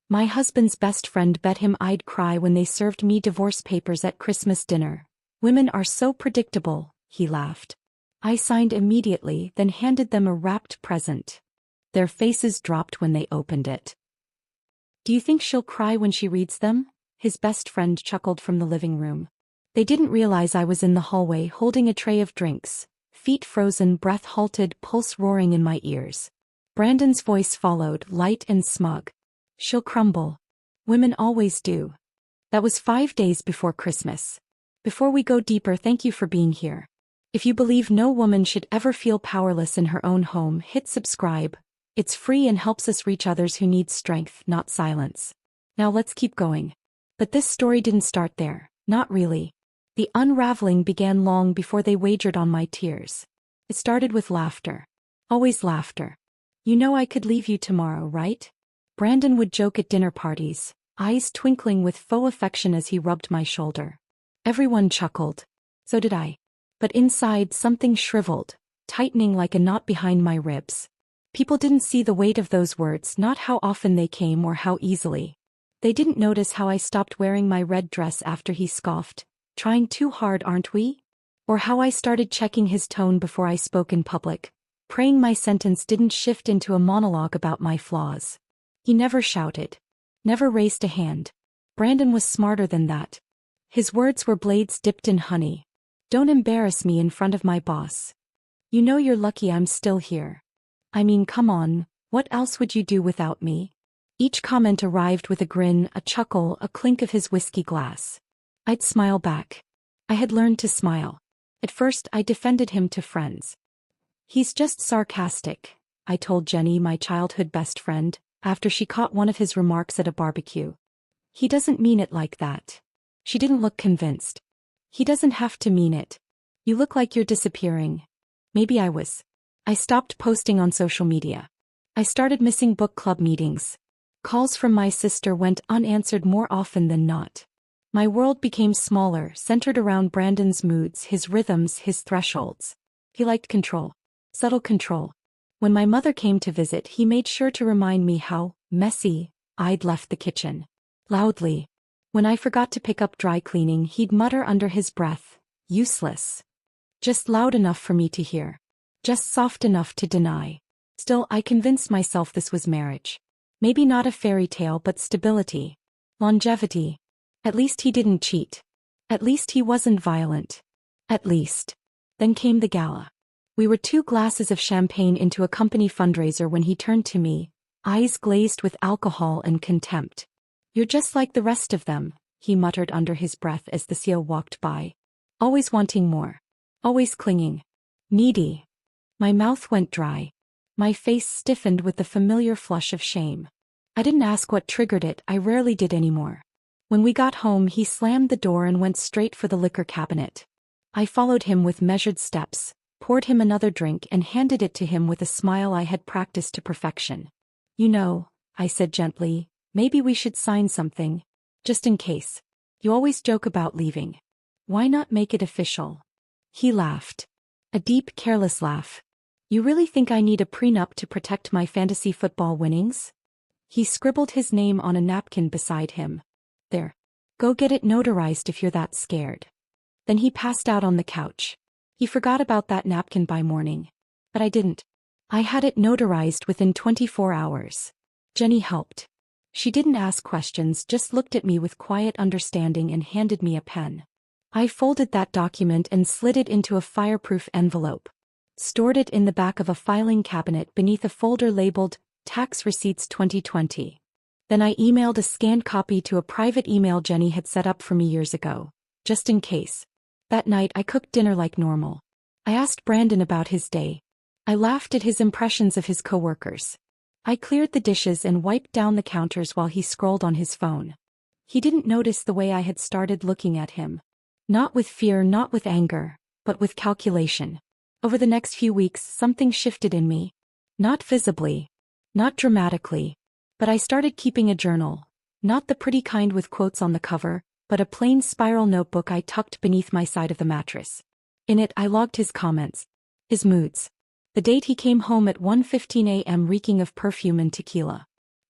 My husband's best friend bet him I'd cry when they served me divorce papers at Christmas dinner. Women are so predictable, he laughed. I signed immediately, then handed them a wrapped present. Their faces dropped when they opened it. Do you think she'll cry when she reads them? His best friend chuckled from the living room. They didn't realize I was in the hallway holding a tray of drinks, feet frozen, breath halted, pulse roaring in my ears. Brandon's voice followed, light and smug. She'll crumble. Women always do. That was 5 days before Christmas. Before we go deeper, thank you for being here. If you believe no woman should ever feel powerless in her own home, hit subscribe. It's free and helps us reach others who need strength, not silence. Now let's keep going. But this story didn't start there, not really. The unraveling began long before they wagered on my tears. It started with laughter. Always laughter. You know I could leave you tomorrow, right? Brandon would joke at dinner parties, eyes twinkling with faux affection as he rubbed my shoulder. Everyone chuckled. So did I. But inside something shriveled, tightening like a knot behind my ribs. People didn't see the weight of those words, not how often they came or how easily. They didn't notice how I stopped wearing my red dress after he scoffed, trying too hard, aren't we? Or how I started checking his tone before I spoke in public, praying my sentence didn't shift into a monologue about my flaws. He never shouted. Never raised a hand. Brandon was smarter than that. His words were blades dipped in honey. Don't embarrass me in front of my boss. You know you're lucky I'm still here. I mean, come on, what else would you do without me? Each comment arrived with a grin, a chuckle, a clink of his whiskey glass. I'd smile back. I had learned to smile. At first I defended him to friends. He's just sarcastic, I told Jenny, my childhood best friend, after she caught one of his remarks at a barbecue. He doesn't mean it like that. She didn't look convinced. He doesn't have to mean it. You look like you're disappearing. Maybe I was. I stopped posting on social media. I started missing book club meetings. Calls from my sister went unanswered more often than not. My world became smaller, centered around Brandon's moods, his rhythms, his thresholds. He liked control. Subtle control. When my mother came to visit, he made sure to remind me how messy I'd left the kitchen. Loudly. When I forgot to pick up dry cleaning, he'd mutter under his breath, useless. Just loud enough for me to hear. Just soft enough to deny. Still, I convinced myself this was marriage. Maybe not a fairy tale, but stability. Longevity. At least he didn't cheat. At least he wasn't violent. At least. Then came the gala. We were 2 glasses of champagne into a company fundraiser when he turned to me, eyes glazed with alcohol and contempt. You're just like the rest of them, he muttered under his breath as the seal walked by. Always wanting more. Always clinging. Needy. My mouth went dry. My face stiffened with the familiar flush of shame. I didn't ask what triggered it, I rarely did anymore. When we got home, he slammed the door and went straight for the liquor cabinet. I followed him with measured steps, poured him another drink and handed it to him with a smile I had practiced to perfection. You know, I said gently, maybe we should sign something. Just in case. You always joke about leaving. Why not make it official? He laughed. A deep, careless laugh. You really think I need a prenup to protect my fantasy football winnings? He scribbled his name on a napkin beside him. There. Go get it notarized if you're that scared. Then he passed out on the couch. He forgot about that napkin by morning. But I didn't. I had it notarized within 24 hours. Jenny helped. She didn't ask questions, just looked at me with quiet understanding and handed me a pen. I folded that document and slid it into a fireproof envelope. Stored it in the back of a filing cabinet beneath a folder labeled Tax Receipts 2020. Then I emailed a scanned copy to a private email Jenny had set up for me years ago, just in case. That night I cooked dinner like normal. I asked Brandon about his day. I laughed at his impressions of his coworkers. I cleared the dishes and wiped down the counters while he scrolled on his phone. He didn't notice the way I had started looking at him. Not with fear, not with anger, but with calculation. Over the next few weeks, something shifted in me. Not visibly. Not dramatically. But I started keeping a journal. Not the pretty kind with quotes on the cover, but a plain spiral notebook I tucked beneath my side of the mattress. In it I logged his comments. His moods. The date he came home at 1:15 a.m. reeking of perfume and tequila.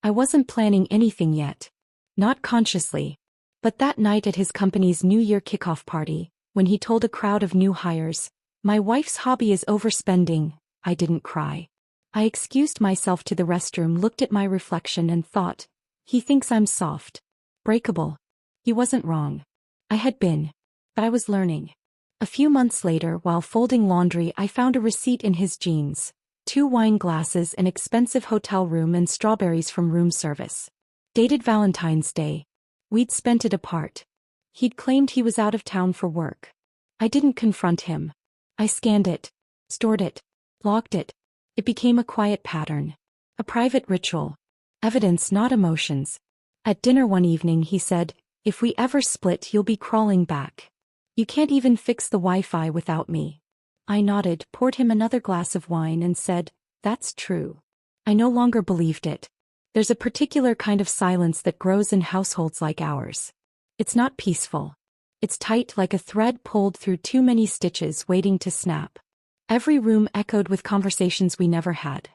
I wasn't planning anything yet. Not consciously. But that night at his company's New Year kickoff party, when he told a crowd of new hires, "My wife's hobby is overspending," I didn't cry. I excused myself to the restroom, looked at my reflection and thought, he thinks I'm soft. Breakable. He wasn't wrong. I had been. But I was learning. A few months later, while folding laundry, I found a receipt in his jeans. 2 wine glasses, an expensive hotel room, and strawberries from room service. Dated Valentine's Day. We'd spent it apart. He'd claimed he was out of town for work. I didn't confront him. I scanned it, stored it, locked it. It became a quiet pattern. A private ritual. Evidence, not emotions. At dinner one evening he said, "If we ever split, you'll be crawling back. You can't even fix the Wi-Fi without me." I nodded, poured him another glass of wine and said, "That's true." I no longer believed it. There's a particular kind of silence that grows in households like ours. It's not peaceful. It's tight, like a thread pulled through too many stitches waiting to snap. Every room echoed with conversations we never had.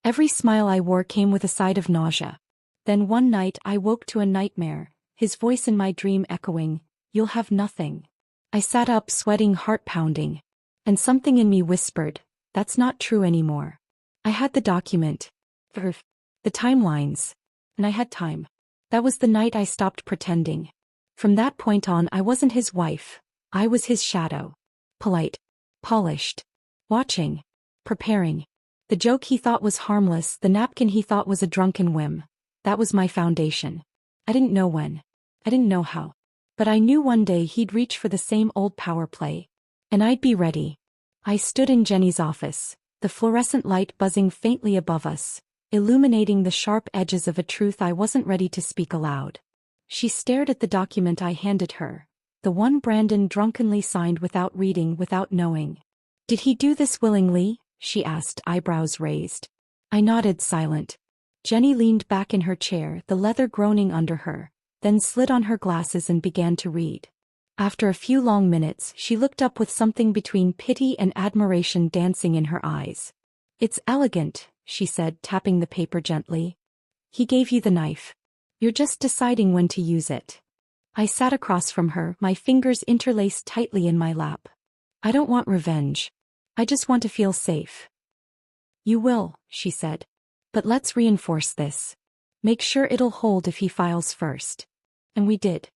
Every smile I wore came with a side of nausea. Then one night I woke to a nightmare, his voice in my dream echoing, "You'll have nothing." I sat up, sweating, heart pounding. And something in me whispered, "That's not true anymore." I had the document. The timelines. And I had time. That was the night I stopped pretending. From that point on, I wasn't his wife. I was his shadow. Polite. Polished. Watching. Preparing. The joke he thought was harmless, the napkin he thought was a drunken whim. That was my foundation. I didn't know when. I didn't know how. But I knew one day he'd reach for the same old power play. And I'd be ready. I stood in Jenny's office, the fluorescent light buzzing faintly above us, illuminating the sharp edges of a truth I wasn't ready to speak aloud. She stared at the document I handed her, the one Brandon drunkenly signed without reading, without knowing. "Did he do this willingly?" she asked, eyebrows raised. I nodded, silent. Jenny leaned back in her chair, the leather groaning under her, then slid on her glasses and began to read. After a few long minutes, she looked up with something between pity and admiration dancing in her eyes. "It's elegant," she said, tapping the paper gently. "He gave you the knife. You're just deciding when to use it." I sat across from her, my fingers interlaced tightly in my lap. "I don't want revenge. I just want to feel safe." "You will," she said. "But let's reinforce this. Make sure it'll hold if he files first." And we did.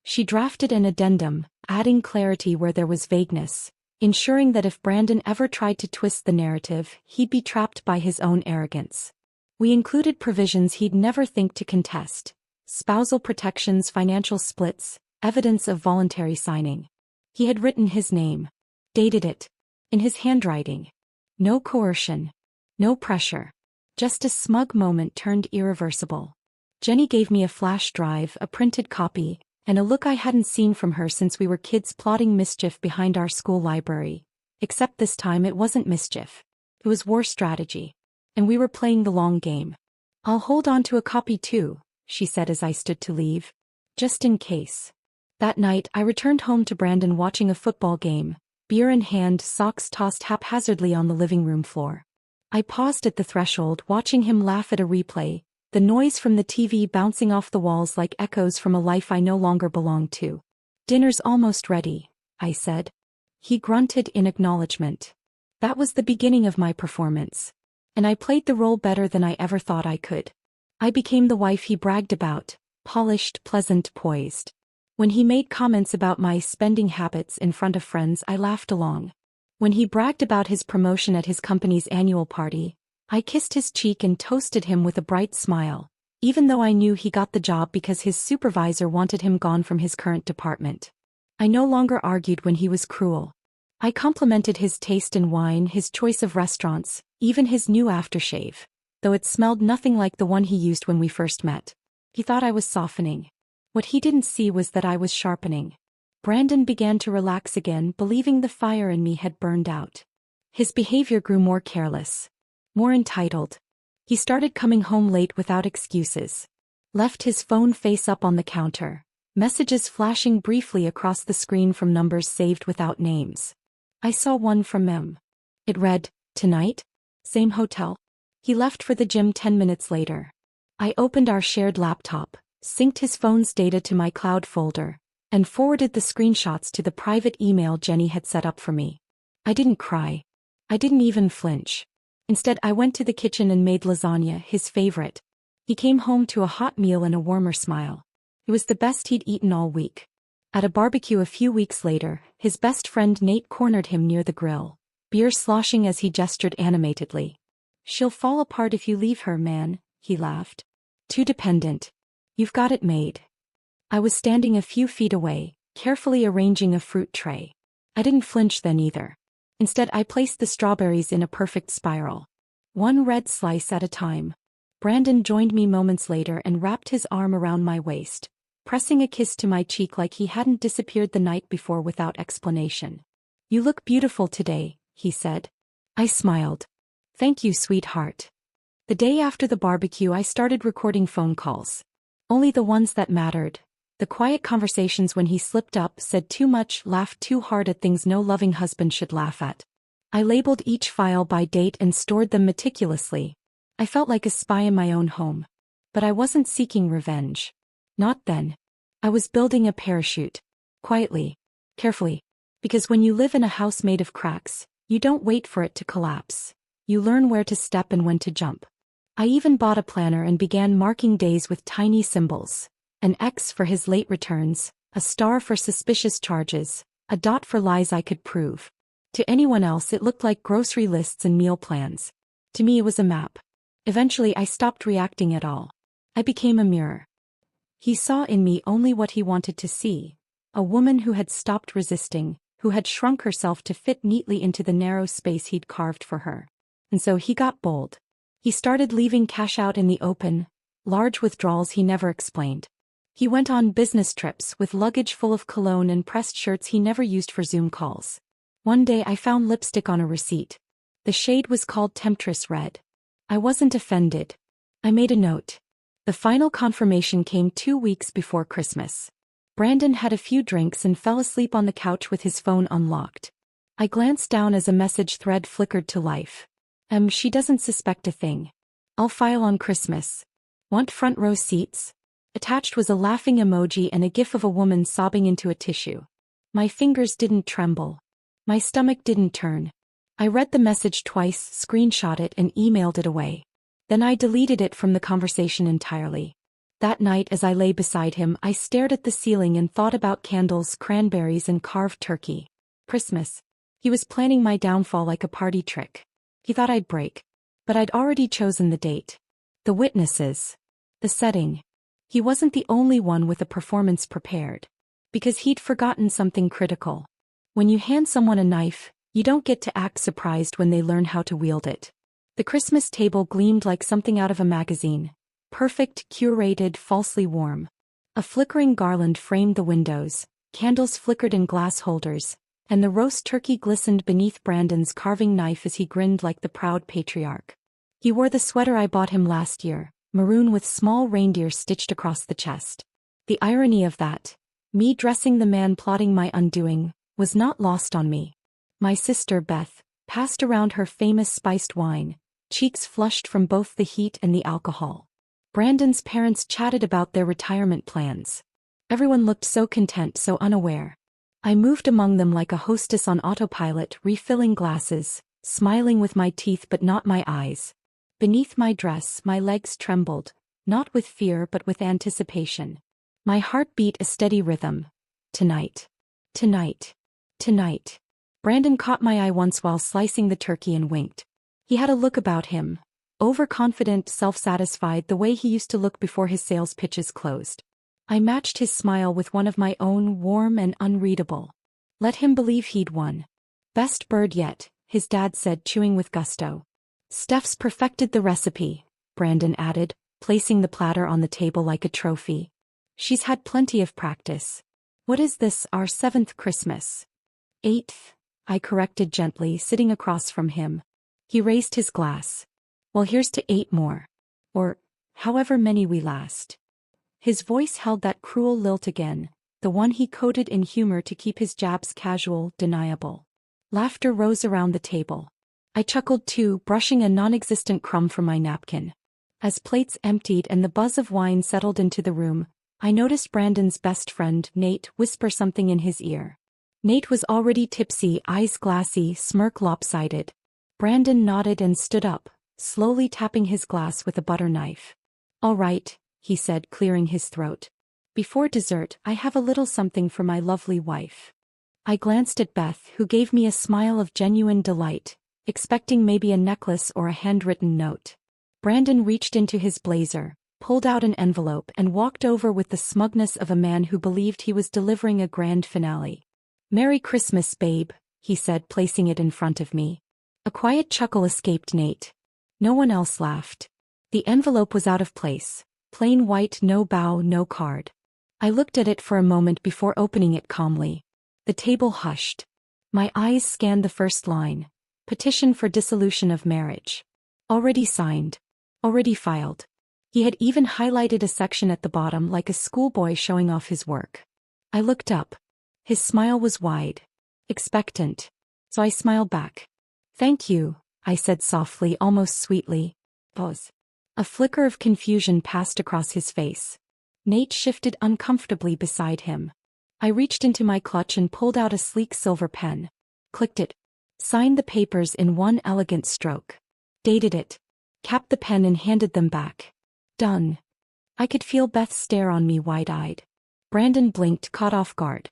She drafted an addendum, adding clarity where there was vagueness, ensuring that if Brandon ever tried to twist the narrative, he'd be trapped by his own arrogance. We included provisions he'd never think to contest: spousal protections, financial splits, evidence of voluntary signing. He had written his name. Dated it. In his handwriting. No coercion. No pressure. Just a smug moment turned irreversible. Jenny gave me a flash drive, a printed copy, and a look I hadn't seen from her since we were kids plotting mischief behind our school library. Except this time it wasn't mischief. It was war strategy. And we were playing the long game. "I'll hold on to a copy too," she said as I stood to leave. "Just in case." That night I returned home to Brandon watching a football game, beer in hand, socks tossed haphazardly on the living room floor. I paused at the threshold, watching him laugh at a replay, the noise from the TV bouncing off the walls like echoes from a life I no longer belonged to. "Dinner's almost ready," I said. He grunted in acknowledgement. That was the beginning of my performance. And I played the role better than I ever thought I could. I became the wife he bragged about, polished, pleasant, poised. When he made comments about my spending habits in front of friends, I laughed along. When he bragged about his promotion at his company's annual party, I kissed his cheek and toasted him with a bright smile, even though I knew he got the job because his supervisor wanted him gone from his current department. I no longer argued when he was cruel. I complimented his taste in wine, his choice of restaurants, even his new aftershave, though it smelled nothing like the one he used when we first met. He thought I was softening. What he didn't see was that I was sharpening. Brandon began to relax again, believing the fire in me had burned out. His behavior grew more careless. More entitled. He started coming home late without excuses. Left his phone face up on the counter, messages flashing briefly across the screen from numbers saved without names. I saw one from Mem. It read, "Tonight? Same hotel?" He left for the gym 10 minutes later. I opened our shared laptop, synced his phone's data to my cloud folder, and forwarded the screenshots to the private email Jenny had set up for me. I didn't cry. I didn't even flinch. Instead, I went to the kitchen and made lasagna, his favorite. He came home to a hot meal and a warmer smile. It was the best he'd eaten all week. At a barbecue a few weeks later, his best friend Nate cornered him near the grill, beer sloshing as he gestured animatedly. "She'll fall apart if you leave her, man," he laughed. "Too dependent. You've got it made." I was standing a few feet away, carefully arranging a fruit tray. I didn't flinch then either. Instead, I placed the strawberries in a perfect spiral, one red slice at a time. Brandon joined me moments later and wrapped his arm around my waist, pressing a kiss to my cheek like he hadn't disappeared the night before without explanation. "You look beautiful today," he said. I smiled. "Thank you, sweetheart." The day after the barbecue, I started recording phone calls. Only the ones that mattered. The quiet conversations when he slipped up, said too much, laughed too hard at things no loving husband should laugh at. I labeled each file by date and stored them meticulously. I felt like a spy in my own home. But I wasn't seeking revenge. Not then. I was building a parachute. Quietly. Carefully. Because when you live in a house made of cracks, you don't wait for it to collapse. You learn where to step and when to jump. I even bought a planner and began marking days with tiny symbols. An X for his late returns, a star for suspicious charges, a dot for lies I could prove. To anyone else it looked like grocery lists and meal plans. To me it was a map. Eventually I stopped reacting at all. I became a mirror. He saw in me only what he wanted to see. A woman who had stopped resisting, who had shrunk herself to fit neatly into the narrow space he'd carved for her. And so he got bold. He started leaving cash out in the open, large withdrawals he never explained. He went on business trips with luggage full of cologne and pressed shirts he never used for Zoom calls. One day I found lipstick on a receipt. The shade was called Temptress Red. I wasn't offended. I made a note. The final confirmation came 2 weeks before Christmas. Brandon had a few drinks and fell asleep on the couch with his phone unlocked. I glanced down as a message thread flickered to life. She doesn't suspect a thing. I'll file on Christmas. Want front row seats? Attached was a laughing emoji and a gif of a woman sobbing into a tissue. My fingers didn't tremble. My stomach didn't turn. I read the message twice, screenshot it and emailed it away. Then I deleted it from the conversation entirely. That night as I lay beside him, I stared at the ceiling and thought about candles, cranberries and carved turkey. Christmas. He was planning my downfall like a party trick. He thought I'd break. But I'd already chosen the date. The witnesses. The setting. He wasn't the only one with a performance prepared. Because he'd forgotten something critical. When you hand someone a knife, you don't get to act surprised when they learn how to wield it. The Christmas table gleamed like something out of a magazine. Perfect, curated, falsely warm. A flickering garland framed the windows, candles flickered in glass holders, and the roast turkey glistened beneath Brandon's carving knife as he grinned like the proud patriarch. He wore the sweater I bought him last year, maroon with small reindeer stitched across the chest. The irony of that, me dressing the man plotting my undoing, was not lost on me. My sister Beth passed around her famous spiced wine, cheeks flushed from both the heat and the alcohol. Brandon's parents chatted about their retirement plans. Everyone looked so content, so unaware. I moved among them like a hostess on autopilot, refilling glasses, smiling with my teeth but not my eyes. Beneath my dress, my legs trembled, not with fear but with anticipation. My heart beat a steady rhythm. Tonight. Tonight. Tonight. Brandon caught my eye once while slicing the turkey and winked. He had a look about him. Overconfident, self-satisfied, the way he used to look before his sales pitches closed. I matched his smile with one of my own, warm and unreadable. Let him believe he'd won. Best bird yet, his dad said, chewing with gusto. Steph's perfected the recipe, Brandon added, placing the platter on the table like a trophy. She's had plenty of practice. What is this, our 7th Christmas? 8th, I corrected gently, sitting across from him. He raised his glass. Well, here's to 8 more. Or, however many we last. His voice held that cruel lilt again, the one he coded in humor to keep his jabs casual, deniable. Laughter rose around the table. I chuckled too, brushing a non-existent crumb from my napkin. As plates emptied and the buzz of wine settled into the room, I noticed Brandon's best friend, Nate, whisper something in his ear. Nate was already tipsy, eyes glassy, smirk lopsided. Brandon nodded and stood up, slowly tapping his glass with a butter knife. "All right," he said, clearing his throat. "Before dessert, I have a little something for my lovely wife." I glanced at Beth, who gave me a smile of genuine delight, expecting maybe a necklace or a handwritten note. Brandon reached into his blazer, pulled out an envelope and walked over with the smugness of a man who believed he was delivering a grand finale. "Merry Christmas, babe," he said, placing it in front of me. A quiet chuckle escaped Nate. No one else laughed. The envelope was out of place, plain white, no bow, no card. I looked at it for a moment before opening it calmly. The table hushed. My eyes scanned the first line. Petition for dissolution of marriage. Already signed. Already filed. He had even highlighted a section at the bottom like a schoolboy showing off his work. I looked up. His smile was wide. Expectant. So I smiled back. "Thank you," I said softly, almost sweetly. Pause. A flicker of confusion passed across his face. Nate shifted uncomfortably beside him. I reached into my clutch and pulled out a sleek silver pen. Clicked it. Signed the papers in one elegant stroke. Dated it. Capped the pen and handed them back. Done. I could feel Beth stare on me wide-eyed. Brandon blinked, caught off guard.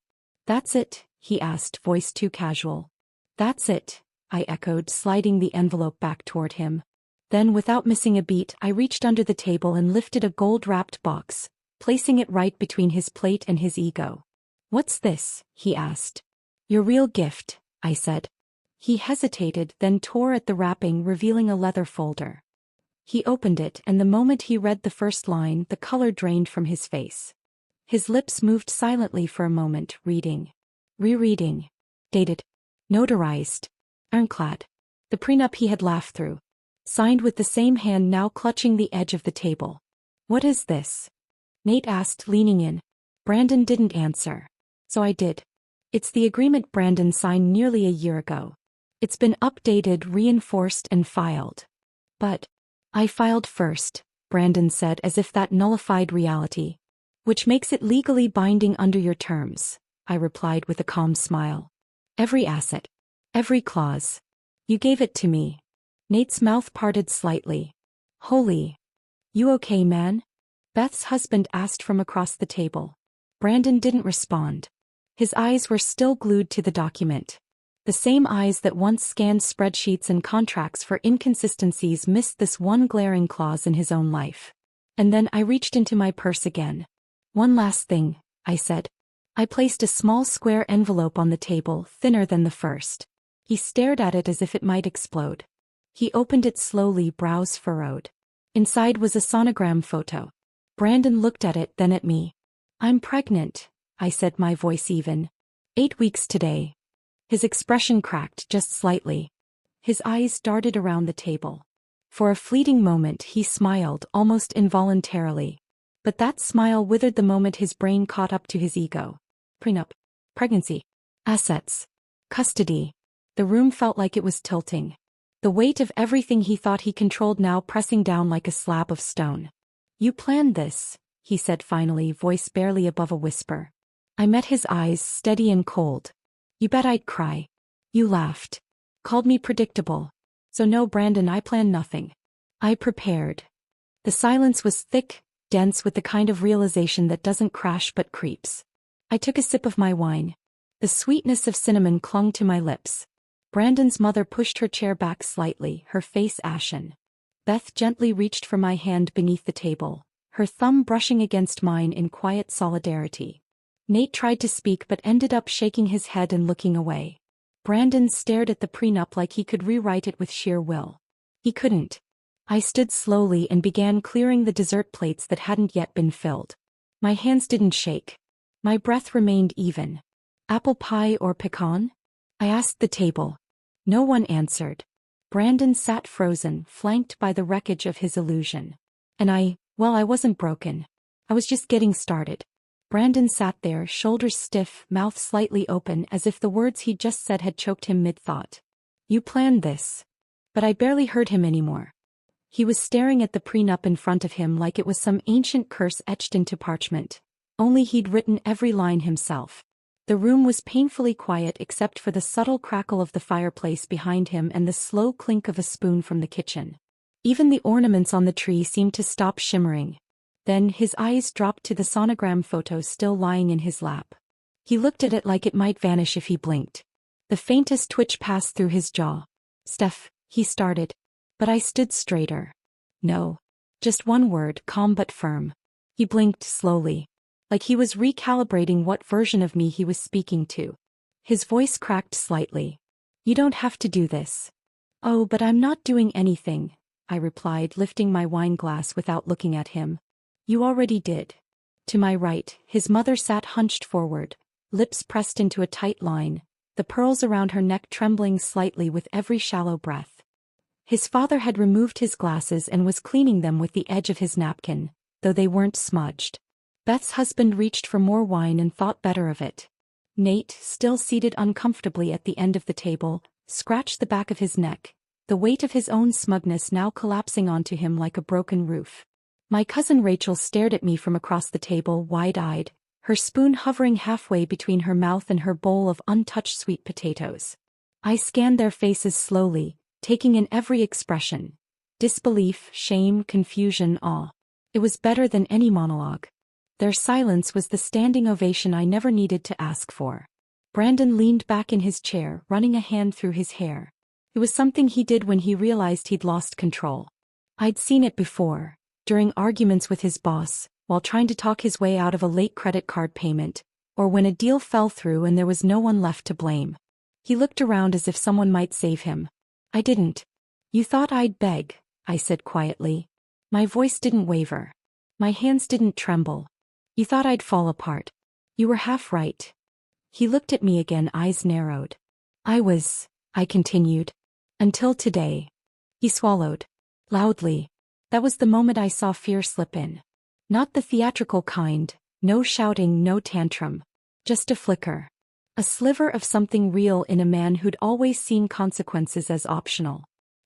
"That's it?" he asked, voice too casual. "That's it," I echoed, sliding the envelope back toward him. Then, without missing a beat, I reached under the table and lifted a gold-wrapped box, placing it right between his plate and his ego. "What's this?" he asked. "Your real gift," I said. He hesitated, then tore at the wrapping, revealing a leather folder. He opened it, and the moment he read the first line, the color drained from his face. His lips moved silently for a moment, reading. Rereading. Dated. Notarized. Ironclad. The prenup he had laughed through. Signed with the same hand now clutching the edge of the table. "What is this?" Nate asked, leaning in. Brandon didn't answer. So I did. "It's the agreement Brandon signed nearly a year ago. It's been updated, reinforced, and filed." "But I filed first," Brandon said, as if that nullified reality. "Which makes it legally binding under your terms," I replied with a calm smile. "Every asset. Every clause. You gave it to me." Nate's mouth parted slightly. "Holy. You okay, man?" Beth's husband asked from across the table. Brandon didn't respond. His eyes were still glued to the document. The same eyes that once scanned spreadsheets and contracts for inconsistencies missed this one glaring clause in his own life. And then I reached into my purse again. "One last thing," I said. I placed a small square envelope on the table, thinner than the first. He stared at it as if it might explode. He opened it slowly, brows furrowed. Inside was a sonogram photo. Brandon looked at it, then at me. "I'm pregnant," I said, my voice even. 8 weeks today." His expression cracked just slightly. His eyes darted around the table. For a fleeting moment he smiled, almost involuntarily. But that smile withered the moment his brain caught up to his ego. Prenup. Pregnancy. Assets. Custody. The room felt like it was tilting. The weight of everything he thought he controlled now pressing down like a slab of stone. "You planned this," he said finally, voice barely above a whisper. I met his eyes, steady and cold. "You bet I'd cry." "You laughed. Called me predictable." "So no, Brandon, I planned nothing. I prepared." The silence was thick, dense with the kind of realization that doesn't crash but creeps. I took a sip of my wine. The sweetness of cinnamon clung to my lips. Brandon's mother pushed her chair back slightly, her face ashen. Beth gently reached for my hand beneath the table, her thumb brushing against mine in quiet solidarity. Nate tried to speak but ended up shaking his head and looking away. Brandon stared at the prenup like he could rewrite it with sheer will. He couldn't. I stood slowly and began clearing the dessert plates that hadn't yet been filled. My hands didn't shake. My breath remained even. "Apple pie or pecan?" I asked the table. No one answered. Brandon sat frozen, flanked by the wreckage of his illusion. And I wasn't broken. I was just getting started. Brandon sat there, shoulders stiff, mouth slightly open, as if the words he'd just said had choked him mid-thought. "You planned this." But I barely heard him anymore. He was staring at the prenup in front of him like it was some ancient curse etched into parchment. Only he'd written every line himself. The room was painfully quiet except for the subtle crackle of the fireplace behind him and the slow clink of a spoon from the kitchen. Even the ornaments on the tree seemed to stop shimmering. Then his eyes dropped to the sonogram photo still lying in his lap. He looked at it like it might vanish if he blinked. The faintest twitch passed through his jaw. "Steph," he started. But I stood straighter. "No." Just one word, calm but firm. He blinked slowly, like he was recalibrating what version of me he was speaking to. His voice cracked slightly. "You don't have to do this." "Oh, but I'm not doing anything," I replied, lifting my wine glass without looking at him. "You already did." To my right, his mother sat hunched forward, lips pressed into a tight line, the pearls around her neck trembling slightly with every shallow breath. His father had removed his glasses and was cleaning them with the edge of his napkin, though they weren't smudged. Beth's husband reached for more wine and thought better of it. Nate, still seated uncomfortably at the end of the table, scratched the back of his neck, the weight of his own smugness now collapsing onto him like a broken roof. My cousin Rachel stared at me from across the table, wide-eyed, her spoon hovering halfway between her mouth and her bowl of untouched sweet potatoes. I scanned their faces slowly, taking in every expression. Disbelief, shame, confusion, awe. It was better than any monologue. Their silence was the standing ovation I never needed to ask for. Brandon leaned back in his chair, running a hand through his hair. It was something he did when he realized he'd lost control. I'd seen it before, during arguments with his boss, while trying to talk his way out of a late credit card payment, or when a deal fell through and there was no one left to blame. He looked around as if someone might save him. "I didn't." "You thought I'd beg," I said quietly. My voice didn't waver. My hands didn't tremble. "You thought I'd fall apart. You were half right." He looked at me again, eyes narrowed. I continued. "Until today." He swallowed. Loudly. That was the moment I saw fear slip in. Not the theatrical kind, no shouting, no tantrum. Just a flicker. A sliver of something real in a man who'd always seen consequences as optional.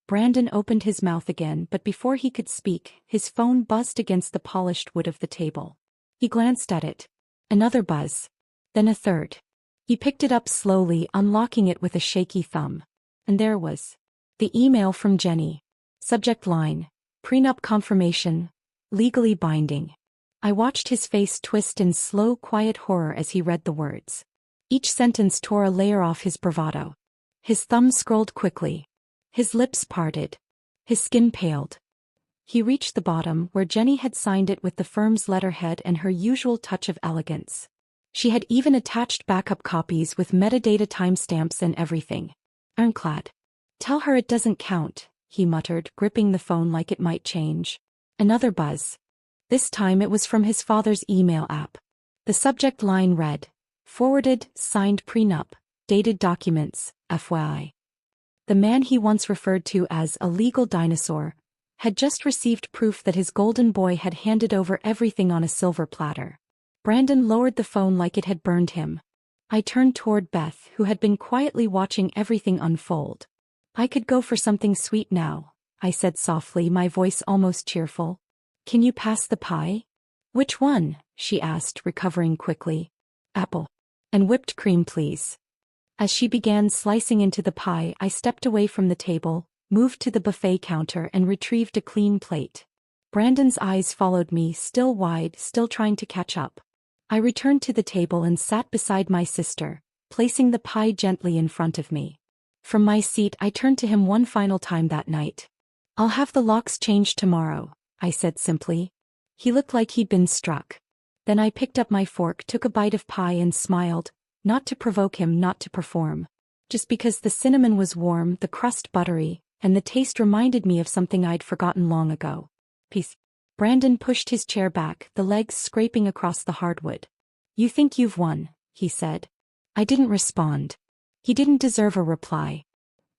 Brandon opened his mouth again, but before he could speak, his phone buzzed against the polished wood of the table. He glanced at it. Another buzz. Then a third. He picked it up slowly, unlocking it with a shaky thumb. And there was the email from Jenny. Subject line: prenup confirmation, legally binding. I watched his face twist in slow, quiet horror as he read the words. Each sentence tore a layer off his bravado. His thumb scrolled quickly. His lips parted. His skin paled. He reached the bottom, where Jenny had signed it with the firm's letterhead and her usual touch of elegance. She had even attached backup copies with metadata timestamps and everything. Ironclad. "Tell her it doesn't count," he muttered, gripping the phone like it might change. Another buzz. This time it was from his father's email app. The subject line read, "Forwarded, signed prenup, dated documents, FYI." The man he once referred to as a legal dinosaur had just received proof that his golden boy had handed over everything on a silver platter. Brandon lowered the phone like it had burned him. I turned toward Beth, who had been quietly watching everything unfold. "I could go for something sweet now," I said softly, my voice almost cheerful. "Can you pass the pie?" "Which one?" she asked, recovering quickly. "Apple. And whipped cream, please." As she began slicing into the pie, I stepped away from the table, moved to the buffet counter and retrieved a clean plate. Brandon's eyes followed me, still wide, still trying to catch up. I returned to the table and sat beside my sister, placing the pie gently in front of me. From my seat I turned to him one final time that night. "I'll have the locks changed tomorrow," I said simply. He looked like he'd been struck. Then I picked up my fork, took a bite of pie and smiled, not to provoke him, not to perform. Just because the cinnamon was warm, the crust buttery, and the taste reminded me of something I'd forgotten long ago. "Peace." Brandon pushed his chair back, the legs scraping across the hardwood. "You think you've won," he said. I didn't respond. He didn't deserve a reply.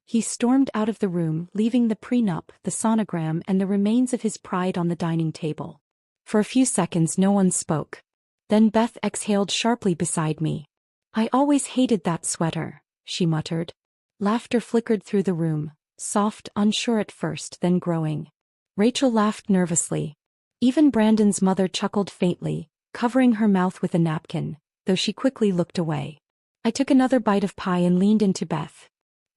He stormed out of the room, leaving the prenup, the sonogram, and the remains of his pride on the dining table. For a few seconds no one spoke. Then Beth exhaled sharply beside me. "I always hated that sweater," she muttered. Laughter flickered through the room, soft, unsure at first, then growing. Rachel laughed nervously. Even Brandon's mother chuckled faintly, covering her mouth with a napkin, though she quickly looked away. I took another bite of pie and leaned into Beth.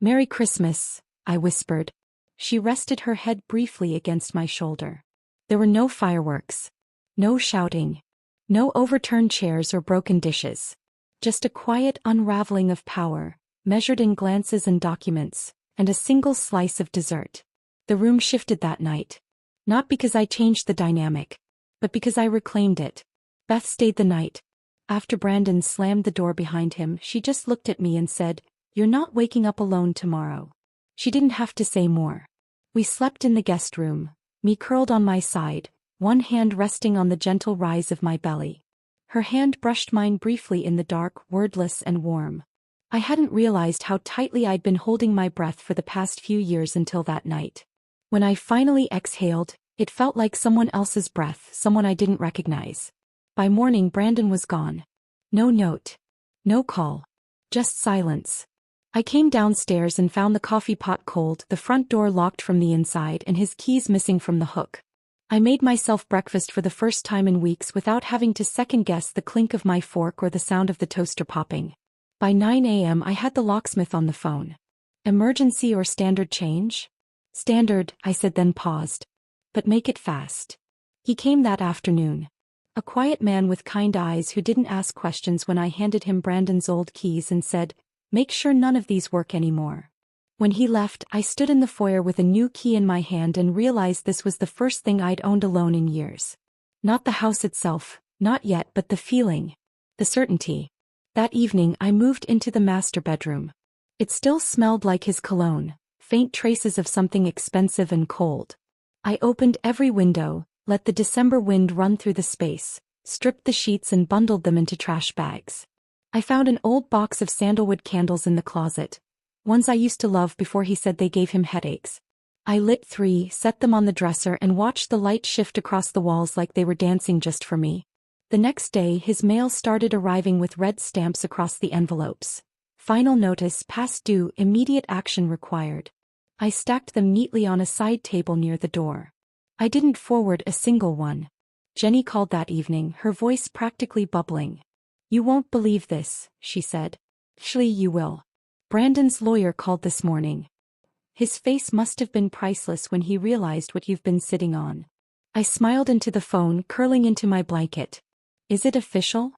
"Merry Christmas," I whispered. She rested her head briefly against my shoulder. There were no fireworks. No shouting. No overturned chairs or broken dishes. Just a quiet unraveling of power, measured in glances and documents, and a single slice of dessert. The room shifted that night. Not because I changed the dynamic, but because I reclaimed it. Beth stayed the night. After Brandon slammed the door behind him, she just looked at me and said, "You're not waking up alone tomorrow." She didn't have to say more. We slept in the guest room, me curled on my side, one hand resting on the gentle rise of my belly. Her hand brushed mine briefly in the dark, wordless and warm. I hadn't realized how tightly I'd been holding my breath for the past few years until that night. When I finally exhaled, it felt like someone else's breath, someone I didn't recognize. By morning, Brandon was gone. No note. No call. Just silence. I came downstairs and found the coffee pot cold, the front door locked from the inside, and his keys missing from the hook. I made myself breakfast for the first time in weeks without having to second-guess the clink of my fork or the sound of the toaster popping. By 9 a.m. I had the locksmith on the phone. "Emergency or standard change?" "Standard," I said, then paused. "But make it fast." He came that afternoon. A quiet man with kind eyes who didn't ask questions when I handed him Brandon's old keys and said, "Make sure none of these work anymore." When he left, I stood in the foyer with a new key in my hand and realized this was the first thing I'd owned alone in years. Not the house itself, not yet, but the feeling. The certainty. That evening I moved into the master bedroom. It still smelled like his cologne, faint traces of something expensive and cold. I opened every window, let the December wind run through the space, stripped the sheets and bundled them into trash bags. I found an old box of sandalwood candles in the closet, ones I used to love before he said they gave him headaches. I lit 3, set them on the dresser and watched the light shift across the walls like they were dancing just for me. The next day his mail started arriving with red stamps across the envelopes. Final notice, past due, immediate action required. I stacked them neatly on a side table near the door. I didn't forward a single one. Jenny called that evening, her voice practically bubbling. "You won't believe this," she said. "Actually, you will. Brandon's lawyer called this morning. His face must have been priceless when he realized what you've been sitting on." I smiled into the phone, curling into my blanket. "Is it official?"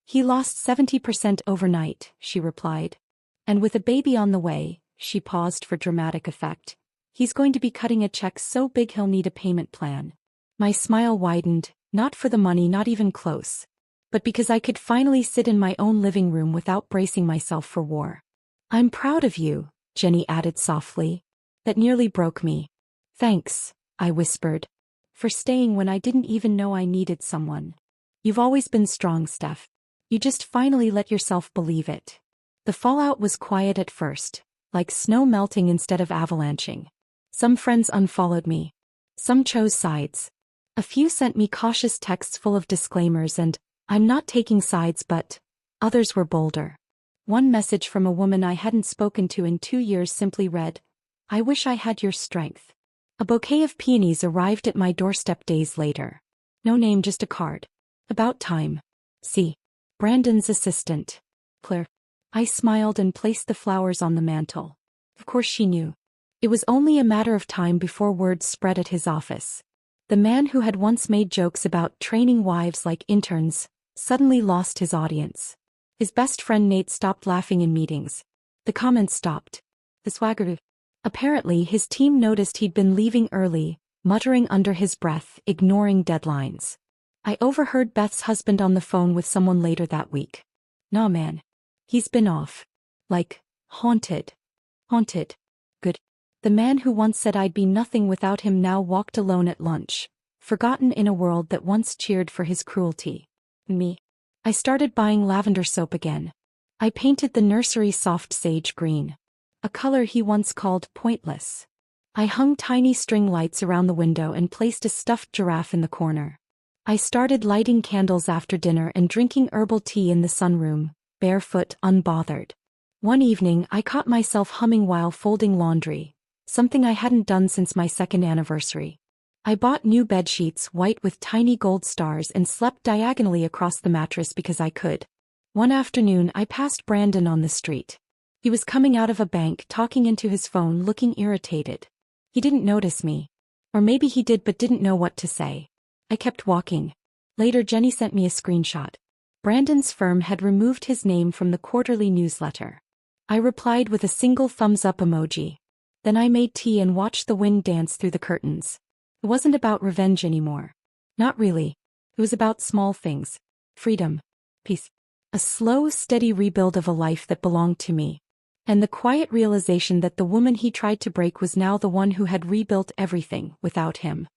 "He lost 70% overnight," she replied. "And with a baby on the way," she paused for dramatic effect, "he's going to be cutting a check so big he'll need a payment plan." My smile widened, not for the money, not even close, but because I could finally sit in my own living room without bracing myself for war. "I'm proud of you," Jenny added softly. That nearly broke me. "Thanks," I whispered, "for staying when I didn't even know I needed someone. You've always been strong, Steph. You just finally let yourself believe it." The fallout was quiet at first, like snow melting instead of avalanching. Some friends unfollowed me. Some chose sides. A few sent me cautious texts full of disclaimers and, "I'm not taking sides," but others were bolder. One message from a woman I hadn't spoken to in 2 years simply read, "I wish I had your strength." A bouquet of peonies arrived at my doorstep days later. No name, just a card. "About time. C. Brandon's assistant. Claire." I smiled and placed the flowers on the mantel. Of course she knew. It was only a matter of time before word spread at his office. The man who had once made jokes about training wives like interns suddenly lost his audience. His best friend Nate stopped laughing in meetings. The comments stopped. The swagger. Apparently his team noticed he'd been leaving early, muttering under his breath, ignoring deadlines. I overheard Beth's husband on the phone with someone later that week. "Nah man. He's been off. Like, haunted. Haunted. Good." The man who once said I'd be nothing without him now walked alone at lunch, forgotten in a world that once cheered for his cruelty. Me. I started buying lavender soap again. I painted the nursery soft sage green, a color he once called pointless. I hung tiny string lights around the window and placed a stuffed giraffe in the corner. I started lighting candles after dinner and drinking herbal tea in the sunroom, barefoot, unbothered. One evening I caught myself humming while folding laundry, something I hadn't done since my second anniversary. I bought new bedsheets, white with tiny gold stars, and slept diagonally across the mattress because I could. One afternoon I passed Brandon on the street. He was coming out of a bank, talking into his phone, looking irritated. He didn't notice me. Or maybe he did but didn't know what to say. I kept walking. Later Jenny sent me a screenshot. Brandon's firm had removed his name from the quarterly newsletter. I replied with a single thumbs up emoji. Then I made tea and watched the wind dance through the curtains. It wasn't about revenge anymore. Not really. It was about small things. Freedom. Peace. A slow, steady rebuild of a life that belonged to me. And the quiet realization that the woman he tried to break was now the one who had rebuilt everything without him.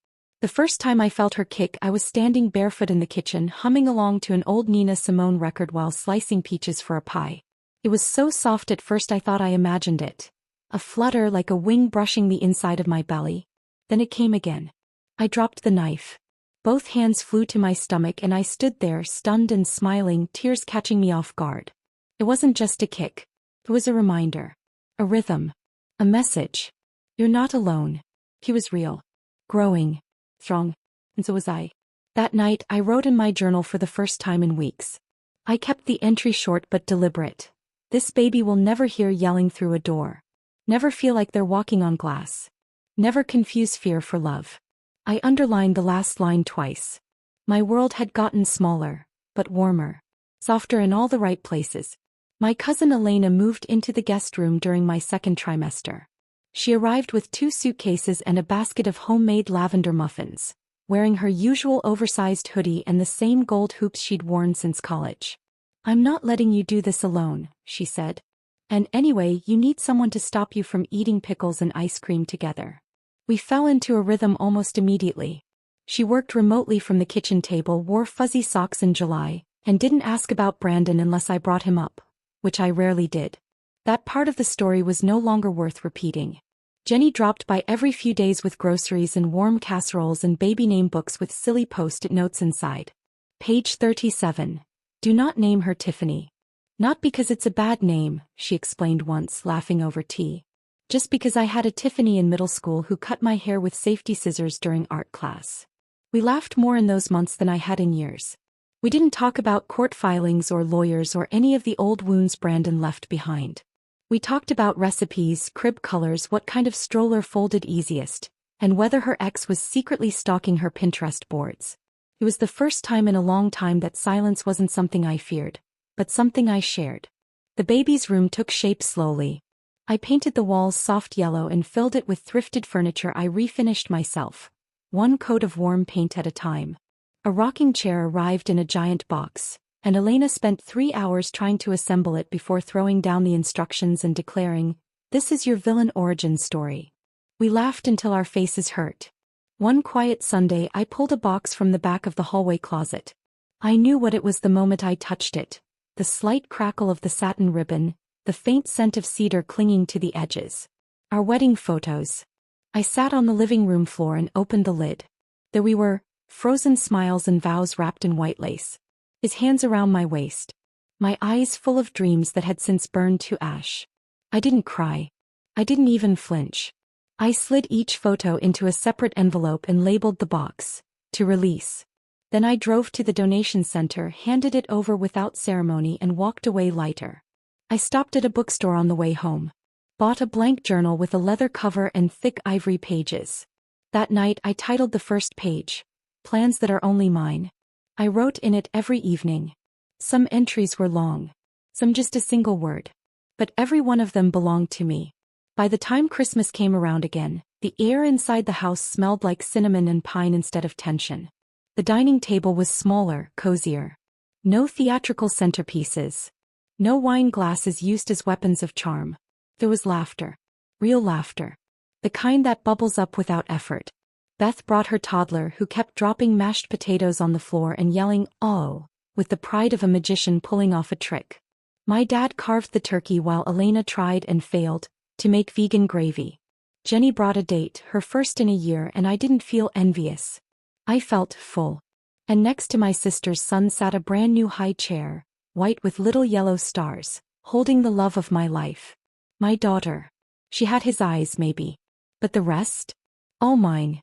The first time I felt her kick, I was standing barefoot in the kitchen, humming along to an old Nina Simone record while slicing peaches for a pie. It was so soft at first I thought I imagined it. A flutter like a wing brushing the inside of my belly. Then it came again. I dropped the knife. Both hands flew to my stomach and I stood there, stunned and smiling, tears catching me off guard. It wasn't just a kick. It was a reminder. A rhythm. A message. You're not alone. He was real. Growing. Strong. And so was I. That night, I wrote in my journal for the first time in weeks. I kept the entry short but deliberate. This baby will never hear yelling through a door. Never feel like they're walking on glass. Never confuse fear for love. I underlined the last line twice. My world had gotten smaller, but warmer. Softer in all the right places. My cousin Elena moved into the guest room during my second trimester. She arrived with 2 suitcases and a basket of homemade lavender muffins, wearing her usual oversized hoodie and the same gold hoops she'd worn since college. "I'm not letting you do this alone," she said. "And anyway, you need someone to stop you from eating pickles and ice cream together." We fell into a rhythm almost immediately. She worked remotely from the kitchen table, wore fuzzy socks in July, and didn't ask about Brandon unless I brought him up, which I rarely did. That part of the story was no longer worth repeating. Jenny dropped by every few days with groceries and warm casseroles and baby name books with silly post-it notes inside. Page 37. Do not name her Tiffany. Not because it's a bad name, she explained once, laughing over tea. Just because I had a Tiffany in middle school who cut my hair with safety scissors during art class. We laughed more in those months than I had in years. We didn't talk about court filings or lawyers or any of the old wounds Brandon left behind. We talked about recipes, crib colors, what kind of stroller folded easiest, and whether her ex was secretly stalking her Pinterest boards. It was the first time in a long time that silence wasn't something I feared, but something I shared. The baby's room took shape slowly. I painted the walls soft yellow and filled it with thrifted furniture I refinished myself, one coat of warm paint at a time. A rocking chair arrived in a giant box, and Elena spent 3 hours trying to assemble it before throwing down the instructions and declaring, "This is your villain origin story." We laughed until our faces hurt. One quiet Sunday I pulled a box from the back of the hallway closet. I knew what it was the moment I touched it. The slight crackle of the satin ribbon, the faint scent of cedar clinging to the edges. Our wedding photos. I sat on the living room floor and opened the lid. There we were, frozen smiles and vows wrapped in white lace. His hands around my waist. My eyes full of dreams that had since burned to ash. I didn't cry. I didn't even flinch. I slid each photo into a separate envelope and labeled the box, "To release." Then I drove to the donation center, handed it over without ceremony and walked away lighter. I stopped at a bookstore on the way home. Bought a blank journal with a leather cover and thick ivory pages. That night I titled the first page, "Plans That Are Only Mine." I wrote in it every evening. Some entries were long. Some just a single word. But every one of them belonged to me. By the time Christmas came around again, the air inside the house smelled like cinnamon and pine instead of tension. The dining table was smaller, cozier. No theatrical centerpieces. No wine glasses used as weapons of charm. There was laughter. Real laughter. The kind that bubbles up without effort. Beth brought her toddler who kept dropping mashed potatoes on the floor and yelling, "Oh," with the pride of a magician pulling off a trick. My dad carved the turkey while Elena tried and failed to make vegan gravy. Jenny brought a date, her first in a year, and I didn't feel envious. I felt full. And next to my sister's son sat a brand new high chair, white with little yellow stars, holding the love of my life. My daughter. She had his eyes maybe. But the rest? All mine.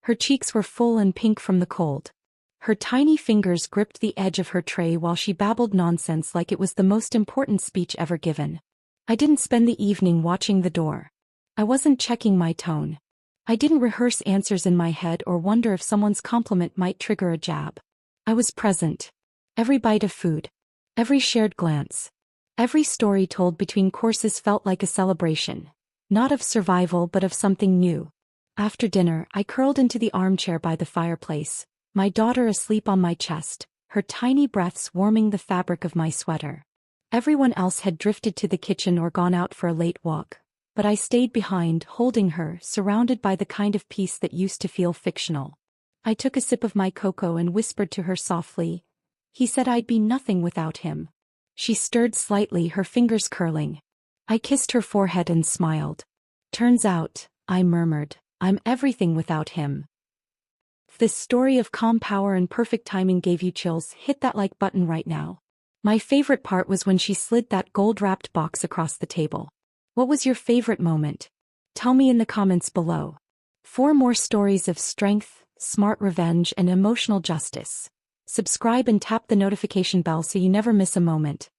Her cheeks were full and pink from the cold. Her tiny fingers gripped the edge of her tray while she babbled nonsense like it was the most important speech ever given. I didn't spend the evening watching the door. I wasn't checking my tone. I didn't rehearse answers in my head or wonder if someone's compliment might trigger a jab. I was present. Every bite of food. Every shared glance. Every story told between courses felt like a celebration. Not of survival but of something new. After dinner, I curled into the armchair by the fireplace, my daughter asleep on my chest, her tiny breaths warming the fabric of my sweater. Everyone else had drifted to the kitchen or gone out for a late walk, but I stayed behind, holding her, surrounded by the kind of peace that used to feel fictional. I took a sip of my cocoa and whispered to her softly, "He said I'd be nothing without him." She stirred slightly, her fingers curling. I kissed her forehead and smiled. "Turns out," I murmured, "I'm everything without him." If this story of calm power and perfect timing gave you chills, hit that like button right now. My favorite part was when she slid that gold-wrapped box across the table. What was your favorite moment? Tell me in the comments below. For more stories of strength, smart revenge, and emotional justice, subscribe and tap the notification bell so you never miss a moment.